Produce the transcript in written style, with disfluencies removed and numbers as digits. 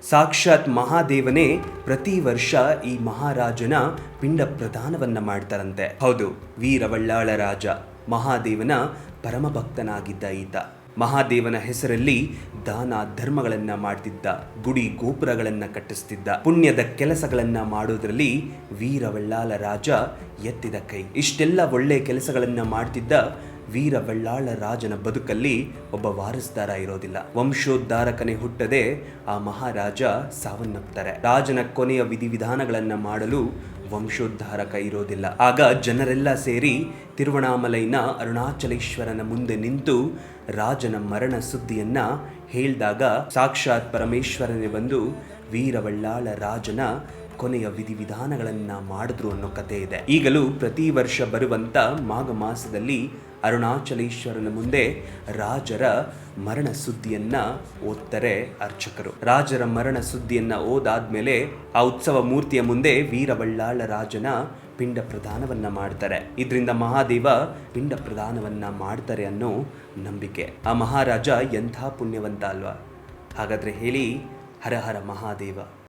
ಸಾಕ್ಷಾತ್ ಮಹಾದೇವನೇ ಪ್ರತಿ ವರ್ಷ ಈ ಮಹಾರಾಜನ ಪಿಂಡ ಪ್ರದಾನವನ್ನ ಮಾಡ್ತಾರಂತೆ. ಹೌದು, ವೀರವಳ್ಳಾಳ ರಾಜ ಮಹಾದೇವನ ಪರಮಭಕ್ತನಾಗಿದ್ದ ಈತ. ಮಹಾದೇವನ ಹೆಸರಲ್ಲಿ ದಾನ ಧರ್ಮಗಳನ್ನ ಮಾಡ್ತಿದ್ದ, ಗುಡಿ ಗೋಪುರಗಳನ್ನ ಕಟ್ಟಿಸ್ತಿದ್ದ, ಪುಣ್ಯದ ಕೆಲಸಗಳನ್ನ ಮಾಡೋದ್ರಲ್ಲಿ ವೀರವಳ್ಳಾಳ ರಾಜ ಎತ್ತಿದ ಕೈ. ಇಷ್ಟೆಲ್ಲ ಒಳ್ಳೆ ಕೆಲಸಗಳನ್ನ ಮಾಡ್ತಿದ್ದ ವೀರವಳ್ಳಾಳ ರಾಜನ ಬದುಕಲ್ಲಿ ಒಬ್ಬ ವಾರಸ್ದಾರ ಇರೋದಿಲ್ಲ. ವಂಶೋದ್ಧಾರಕನೇ ಹುಟ್ಟದೆ ಆ ಮಹಾರಾಜ ಸಾವನ್ನಪ್ತಾರೆ. ರಾಜನ ಕೊನೆಯ ವಿಧಿವಿಧಾನಗಳನ್ನ ಮಾಡಲು ವಂಶೋದ್ಧಾರಕ ಇರೋದಿಲ್ಲ. ಆಗ ಜನರೆಲ್ಲ ಸೇರಿ ತಿರುವಣಾಮಲೈನ ಅರುಣಾಚಲೇಶ್ವರನ ಮುಂದೆ ನಿಂತು ರಾಜನ ಮರಣ ಸುದ್ದಿಯನ್ನ ಹೇಳಿದಾಗ ಸಾಕ್ಷಾತ್ ಪರಮೇಶ್ವರನೇ ಬಂದು ವೀರವಳ್ಳಾಳ ರಾಜನ ಕೊನೆಯ ವಿಧಿವಿಧಾನಗಳನ್ನ ಮಾಡಿದ್ರು ಅನ್ನೋ ಕಥೆ ಇದೆ. ಈಗಲೂ ಪ್ರತಿ ವರ್ಷ ಬರುವಂತ ಮಾಘ ಮಾಸದಲ್ಲಿ ಅರುಣಾಚಲೇಶ್ವರನ ಮುಂದೆ ರಾಜರ ಮರಣ ಸುದ್ದಿಯನ್ನ ಓದ್ತಾರೆ ಅರ್ಚಕರು. ರಾಜರ ಮರಣ ಸುದ್ದಿಯನ್ನ ಓದಾದ್ಮೇಲೆ ಆ ಉತ್ಸವ ಮೂರ್ತಿಯ ಮುಂದೆ ವೀರವಳ್ಳಾಳ ರಾಜನ ಪಿಂಡ ಪ್ರದಾನವನ್ನ ಮಾಡ್ತಾರೆ. ಇದರಿಂದ ಮಹಾದೇವ ಪಿಂಡ ಪ್ರದಾನವನ್ನ ಮಾಡ್ತಾರೆ ಅನ್ನೋ ನಂಬಿಕೆ. ಆ ಮಹಾರಾಜ ಎಂಥ ಪುಣ್ಯವಂತ ಅಲ್ವಾ? ಹಾಗಾದ್ರೆ ಹೇಳಿ, ಹರ ಹರ ಮಹಾದೇವ.